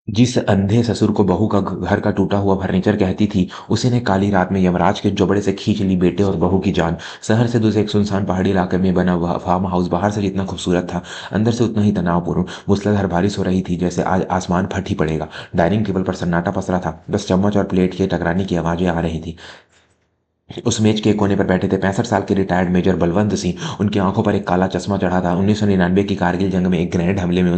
जिस अंधे ससुर को बहू का घर का टूटा हुआ फर्नीचर कहती थी, उसी ने काली रात में यमराज के जोबड़े से खींच ली बेटे और बहू की जान। शहर से दूसरे एक सुनसान पहाड़ी इलाके में बना वह फार्म हाउस बाहर से जितना खूबसूरत था, अंदर से उतना ही तनावपूर्ण। मूसलाधार बारिश हो रही थी, जैसे आज आसमान फट ही पड़ेगा। डाइनिंग टेबल पर सन्नाटा पसरा था, बस चम्मच और प्लेट के टकराने की आवाजें आ रही थी। उस मेज के कोने पर बैठे थे 65 साल के रिटायर्ड मेजर बलवंत सिंह। उनकी आंखों पर एक काला चश्मा चढ़ा था। 1999 की कारगिल जंग में एक ग्रेनेड हमले में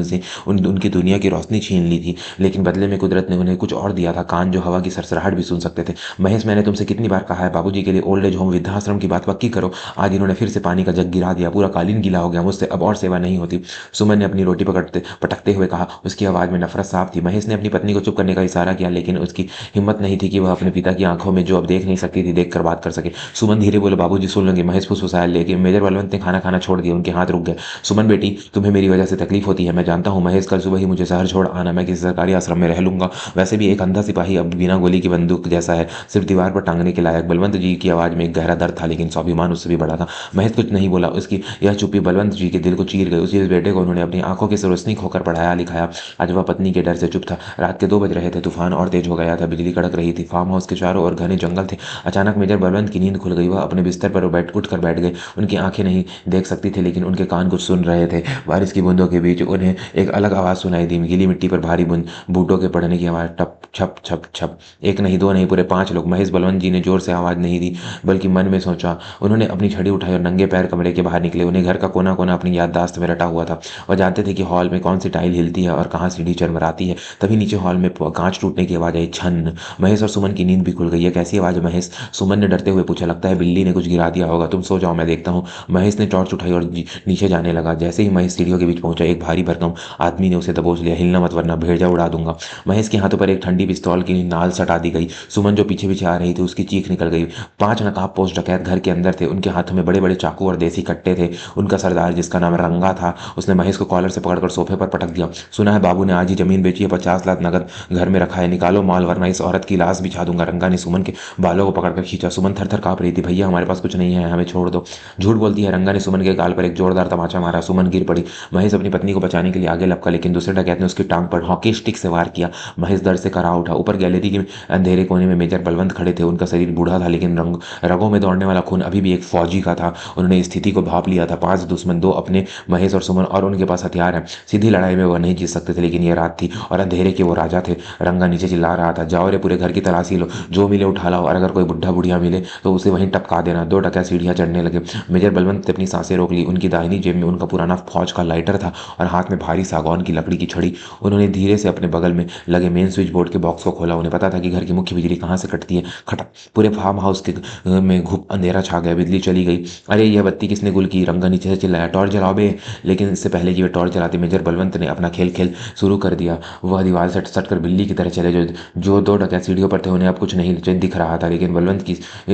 उनकी दुनिया की रोशनी छीन ली थी, लेकिन बदले में कुदरत ने उन्हें कुछ और दिया था, कान जो हवा की सरसराहट भी सुन सकते थे। महेश, मैंने तुमसे कितनी बार कहा है बाबूजी के लिए ओल्ड एज होम वृद्धाश्रम की बात पक्की करो। आज इन्होंने फिर से पानी का जग गिरा दिया, पूरा कालीन गीला हो गया। मुझसे अब और सेवा नहीं होती। सुमन ने अपनी रोटी पकड़ते पटकते हुए कहा। उसकी आवाज में नफरत साफ थी। महेश ने अपनी पत्नी को चुप करने का इशारा किया, लेकिन उसकी हिम्मत नहीं थी कि वह अपने पिता की आंखों में जो अब देख नहीं सकती थी, देख कर बात कर सके। सुमन धीरे बोले, बाबूजी सुन लेंगे। महेश फुसफुसाया, लेकिन मेजर बलवंत ने खाना खाना छोड़ दिया। उनके हाथ रुक गए। सुमन बेटी, तुम्हें मेरी वजह से तकलीफ होती है, मैं जानता हूँ। महेश, कल सुबह ही मुझे शहर छोड़ आना, मैं किसी सरकारी आश्रम में रह लूंगा। वैसे भी एक अंधा सिपाही अब बिना गोली की बंदूक जैसा है, सिर्फ दीवार पर टांगने के लायक। बलवंत जी की आवाज में एक गहरा दर्द था, लेकिन स्वाभिमान उससे भी बड़ा था। महेश कुछ नहीं बोला। उसकी यह चुप्पी बलवंत जी के दिल को चीर गई। उसी बेटे को उन्होंने अपनी आंखों की रोशनी खोकर पढ़ाया लिखाया। आज वह पत्नी के डर से चुप था। रात के 2 बज रहे थे। तूफान और तेज हो गया था। बिजली कड़क रही थी। फार्म हाउस के चारों ओर घने जंगल थे। अचानक मेजर बलवंत की नींद खुल गई। वह अपने बिस्तर पर उठकर बैठ गए। उनकी आंखें नहीं देख सकती थी, लेकिन उनके कान कुछ सुन रहे थे। बारिश की बूंदों के बीच उन्हें एक अलग आवाज सुनाई दी। गीली मिट्टी पर भारी बूटों के पड़ने की आवाज। टप छप छप छप। एक नहीं, दो नहीं, पूरे 5 लोग। महेश, बलवंत जी ने जोर से आवाज नहीं दी, बल्कि मन में सोचा। उन्होंने अपनी छड़ी उठाई और नंगे पैर कमरे के बाहर निकले। उन्हें घर का कोना कोना अपनी याददाश्त में रटा हुआ था। वह जानते थे कि हॉल में कौन सी टाइल हिलती है और कहाँ सीढ़ी चरमराती है। तभी नीचे हॉल में कांच टूटने की आवाज आई। छन। महेश और सुमन की नींद भी खुल गई। है कैसी आवाज है महेश? सुमन ने डरते हुए पूछा। लगता है बिल्ली ने कुछ गिरा दिया होगा, तुम सो जाओ, मैं देखता हूँ। महेश ने टॉर्च उठाई और नीचे जाने लगा। जैसे ही महेश सीढ़ियों के बीच पहुंचा, एक भारी भरकम आदमी ने उसे दबोच लिया। हिलना मत, वरना भेड़िया उड़ा दूंगा। महेश के हाथों पर एक ठंडी पिस्तौल की नाल सटा दी गई। सुमन जो पीछे पीछे आ रही थी, उसकी चीख निकल गई। 5 नकाबपोश डकैत घर के अंदर थे। उनके हाथों में बड़े बड़े चाकू और देसी कट्टे थे। उनका सरदार, जिसका नाम रंगा था, उसने महेश को कॉलर से पकड़कर सोफे पर पटक दिया। सुना है बाबू ने आज ही जमीन बेची है, 50 लाख नगद घर में रखा है, निकालो माल, वरना इस औरत की लाश बिछा दूंगा। रंगा ने सुमन के बालों को पकड़कर खींचा। सुमन थर थर कांप रही थी। भैया, हमारे पास कुछ नहीं है, हमें छोड़ दो। झूठ बोलती है। रंगा ने सुमन के गाल पर एक जोरदार तमाचा मारा। सुमन गिर पड़ी। महेश अपनी पत्नी को बचाने के लिए आगे लपका, लेकिन दूसरे डकैत ने उसकी टांग पर हॉकी स्टिक से वार किया। महेश दर्द से करा उठा। ऊपर गैलरी के अंधेरे कोने में मेजर बलवंत खड़े थे। उनका शरीर बूढ़ा था, लेकिन रगों में दौड़ने वाला खून अभी भी एक फौजी का था। उन्होंने स्थिति को भाप लिया था। 5 दुश्मन, 2 अपने, महेश और सुमन, और उनके पास हथियार है। सीधी लड़ाई में वह नहीं जीत सकते थे, लेकिन यह रात थी और अंधेरे के वो राजा थे। रंगा नीचे चिल्ला रहा था। जाओ रे, पूरे घर की तलाशी लो, जो मिले उठा लाओ, और अगर कोई बुढ़ा बुढ़िया मिले तो उसे वहीं टपका देना। 2 डकैत सीढ़ियां चढ़ने लगे। मेजर बलवंत ने अपनी सांसें रोक ली। उनकी दाहिनी जेब में उनका पुराना फौज का लाइटर था और हाथ में भारी सागौन की लकड़ी की छड़ी। उन्होंने धीरे से अपने बगल में लगे मेन स्विच बोर्ड के बॉक्स को खोला। उन्हें पता था कि घर की मुख्य बिजली कहाँ से कटती है। खटक। पूरे फार्म हाउस के में घुप अंधेरा छा गया। बिजली चली गई। अरे, यह बत्ती किसने गुल की? रंगा नीचे से चिल्लाया। टॉर्च जलाओ बे। लेकिन इससे पहले कि वे टॉर्च जलाते, मेजर बलवंत ने अपना खेल खेल शुरू कर दिया। वह दीवार सट सट कर बिल्ली की तरह चले। जो 2 डकैत सीढ़ियों पर थे, उन्हें अब कुछ नहीं दिख रहा था, लेकिन बलवंत की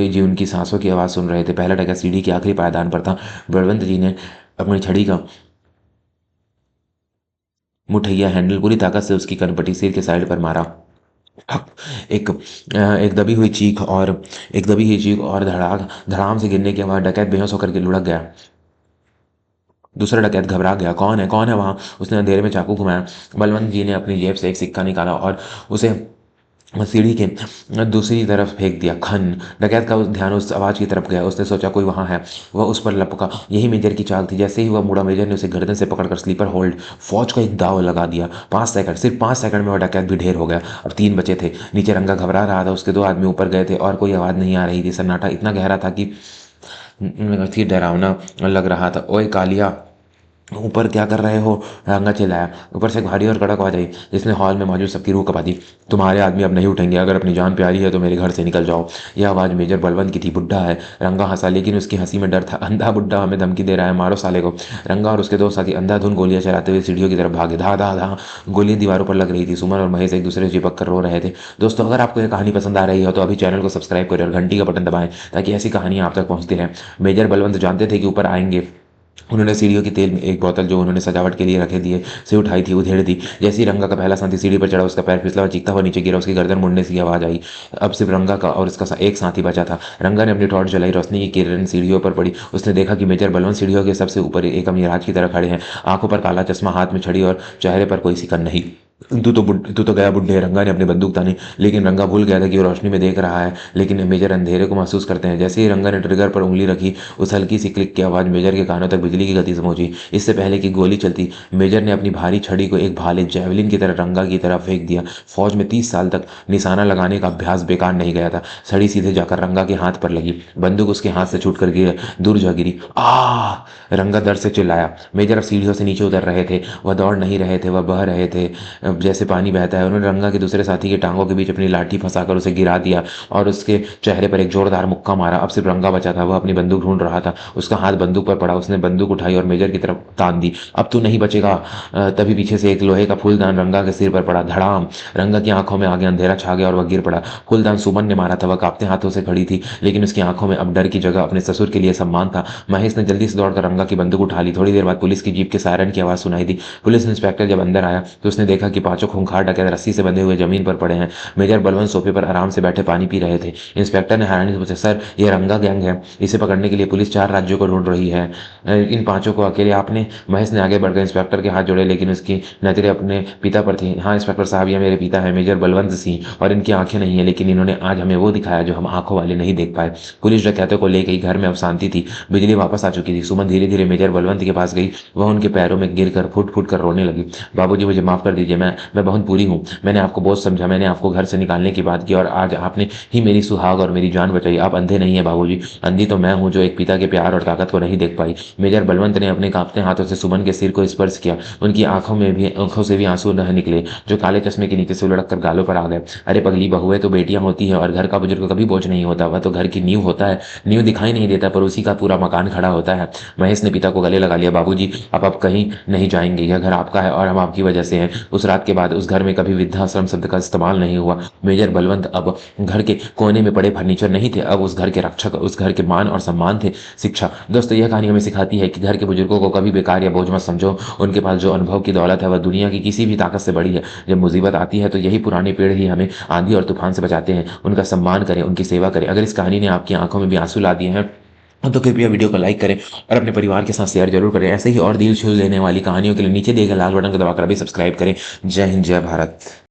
जी उनकी सांसों की आवाज़ सुन रहे थे। पहला डकैत सीढ़ी के आखिरी पायदान पर था। बलवंत जी ने अपनी छड़ी का मुठैया हैंडल पूरी ताकत से उसकी कनपटी सिर के साइड पर मारा। ठक। एक एक दबी हुई चीख और धड़ाक धड़ाम से गिरने के बाद डकैत बेहोश होकर के लुढ़क गया। दूसरा डकैत घबरा गया। कौन है वहाँ? उसने अंधेरे में चाकू घुमाया। बलवंत जी ने अपनी जेब से एक सिक्का निकाला और उसे सीढ़ी के दूसरी तरफ फेंक दिया। खन। डकैत का ध्यान उस आवाज की तरफ गया। उसने सोचा कोई वहां है। वह उस पर लपका। यही मेजर की चाल थी। जैसे ही वह मुड़ा, मेजर ने उसे गर्दन से पकड़कर स्लीपर होल्ड फौज का एक दाव लगा दिया। 5 सेकंड, सिर्फ 5 सेकंड में वह डकैत भी ढेर हो गया। अब 3 बचे थे। नीचे रंगा घबरा रहा था। उसके 2 आदमी ऊपर गए थे और कोई आवाज नहीं आ रही थी। सन्नाटा इतना गहरा था कि फिर डरावना लग रहा था। ओए कालिया, ऊपर क्या कर रहे हो? रंगा चिल्लाया। ऊपर से एक भारी और कड़क आवाज आई, जिसने हॉल में मौजूद सबकी रूह कपा दी। तुम्हारे आदमी अब नहीं उठेंगे। अगर अपनी जान प्यारी है तो मेरे घर से निकल जाओ। यह आवाज मेजर बलवंत की थी। बुढ़ा है। रंगा हंसा, लेकिन उसकी हंसी में डर था। अंधा बुढ़ा हमें धमकी दे रहा है, मारो साले को। रंगा और उसके 2 साथी अंधाधुंध गोलियां चलाते हुए सीढ़ियों की तरफ भागे। धा धा धा गोलियां दीवारों पर लग रही थी। सुमन और महेश एक दूसरे से चिपक कर रो रहे थे। दोस्तों, अगर आपको यह कहानी पसंद आ रही हो तो अभी चैनल को सब्सक्राइब करें और घंटी का बटन दबाएं, ताकि ऐसी कहानियां आप तक पहुंचती रहें। मेजर बलवंत जानते थे कि ऊपर आएंगे। उन्होंने सीढ़ियों की तेल में एक बोतल जो उन्होंने सजावट के लिए रखे दिए से उठाई थी, उधेड़ दी। जैसे ही रंगा का पहला साथी सीढ़ी पर चढ़ा, उसका पैर फिसला और चीखता हुआ नीचे गिरा। उसकी गर्दन मुड़ने की आवाज आई। अब सिर्फ रंगा का और उसका एक साथी बचा था। रंगा ने अपनी टॉर्च जलाई। रोशनी की किरण सीढ़ियों पर पड़ी। उसने देखा कि मेजर बलवंत सीढ़ियों के सबसे ऊपर एक अमीराज की तरह खड़े हैं, आंखों पर काला चश्मा, हाथ में छड़ी और चेहरे पर कोई सिकन नहीं। तू तो गया बुड्ढे। रंगा ने अपनी बंदूक तानी, लेकिन रंगा भूल गया था कि वो रोशनी में देख रहा है, लेकिन मेजर अंधेरे को महसूस करते हैं। जैसे ही रंगा ने ट्रिगर पर उंगली रखी, उस हल्की सी क्लिक की आवाज़ मेजर के कानों तक बिजली की गति से पहुंची। इससे पहले कि गोली चलती, मेजर ने अपनी भारी छड़ी को एक भाले जैवलिन की तरह रंगा की तरफ फेंक दिया। फौज में 30 साल तक निशाना लगाने का अभ्यास बेकार नहीं गया था। छड़ी सीधे जाकर रंगा के हाथ पर लगी। बंदूक उसके हाथ से छूटकर दूर जा गिरी। आ रंगा दर्द से चिल्लाया। मेजर अब सीढ़ियों से नीचे उतर रहे थे। वह दौड़ नहीं रहे थे, वह बह रहे थे जैसे पानी बहता है। उन्होंने रंगा के दूसरे साथी की टांगों के बीच अपनी लाठी फंसाकर उसे गिरा दिया और उसके चेहरे पर एक जोरदार मुक्का मारा। अब सिर्फ रंगा बचा था। वह अपनी बंदूक ढूंढ रहा था। उसका हाथ बंदूक पर पड़ा। उसने बंदूक उठाई और मेजर की तरफ तान दी। अब तू नहीं बचेगा। तभी पीछे से एक लोहे का फूलदान रंगा के सिर पर पड़ा। धड़ाम। रंगा की आंखों में आगे अंधेरा छा गया और वह गिर पड़ा। फूलदान सुमन ने मारा था। वह कांपते हाथों से खड़ी थी, लेकिन उसकी आंखों में अब डर की जगह अपने ससुर के लिए सम्मान था। महेश ने जल्दी से दौड़कर रंगा की बंदूक उठा ली। थोड़ी देर बाद पुलिस की जीप के सायरन की आवाज सुनाई दी। पुलिस इंस्पेक्टर जब अंदर आया तो उसने देखा कि पांचों खूंखार डकैत रस्सी से बंधे हुए जमीन पर पड़े हैं। मेजर बलवंत सोफे पर आराम से बैठे पानी पी रहे थे। इंस्पेक्टर ने हैरानी से पूछा, सर, ये रंगा गैंग है। इसे पकड़ने के लिए पुलिस 4 राज्यों को ढूंढ रही है। इन पांचों को अकेले आपने? महेश ने आगे बढ़कर इंस्पेक्टर के हाथ जोड़े, लेकिन उसकी नजरें अपने पिता पर थी। हाँ इंस्पेक्टर साहब, ये मेरे पिता है, मेजर बलवंत सिंह, और इनकी आंखें नहीं है, लेकिन इन्होंने आज हमें वो दिखाया जो हम आंखों वाले नहीं देख पाए। पुलिस डकैतों को ले गई। घर में अब शांति थी। बिजली वापस आ चुकी थी। सुमन धीरे धीरे मेजर बलवंत के पास गई। वह उनके पैरों में गिर कर फुट फुट कर रोने लगी। बाबूजी, मुझे माफ कर दीजिए। मैं बहुत बुरी हूँ। मैंने आपको बहुत समझा। मैंने आपको घर से निकालने की बात की और आज आपने ही मेरी सुहाग और मेरी जान बचाई। आप अंधे नहीं है बाबूजी। अंधी तो मैं हूँ जो एक पिता के प्यार और ताकत को नहीं देख पाई। मेजर बलवंत ने अपने कांपते हाथों से सुमन के सिर को स्पर्श किया। उनकी आंखों से भी आंसू न निकले, जो काले चश्मे के नीचे से लुढ़क कर गालों पर आ गए। अरे पगली बहुएं तो बेटियां होती है, और घर का बुजुर्ग कभी बोझ नहीं होता। वह तो घर की नींव होता है। नींव दिखाई नहीं देता, पर उसी का पूरा मकान खड़ा होता है। महेश ने पिता को गले लगा लिया। बाबूजी, आप कहीं नहीं जाएंगे। यह घर आपका है और हम आपकी वजह से हैं। उस रात के बाद उस घर में कभी वृद्धाश्रम शब्द का इस्तेमाल नहीं हुआ। मेजर बलवंत अब घर के कोने में पड़े फर्नीचर नहीं थे। अब उस घर के रक्षक, उस घर के मान और सम्मान थे। शिक्षा। दोस्तों, यह कहानी हमें सिखाती है कि घर के बुजुर्गों को कभी बेकार या बोझ मत समझो। उनके पास जो अनुभव की दौलत है वह दुनिया की किसी भी ताकत से बड़ी है। जब मुसीबत आती है तो यही पुराने पेड़ ही हमें आंधी और तूफान से बचाते हैं। उनका सम्मान करें, उनकी सेवा करें। अगर इस कहानी ने आपकी आंखों में भी आंसू ला दिए हैं तो कृपया वीडियो को लाइक करें और अपने परिवार के साथ शेयर जरूर करें। ऐसे ही और दिल छू लेने वाली कहानियों के लिए नीचे दिए गए लाल बटन को दबाकर अभी सब्सक्राइब करें। जय हिंद, जय भारत।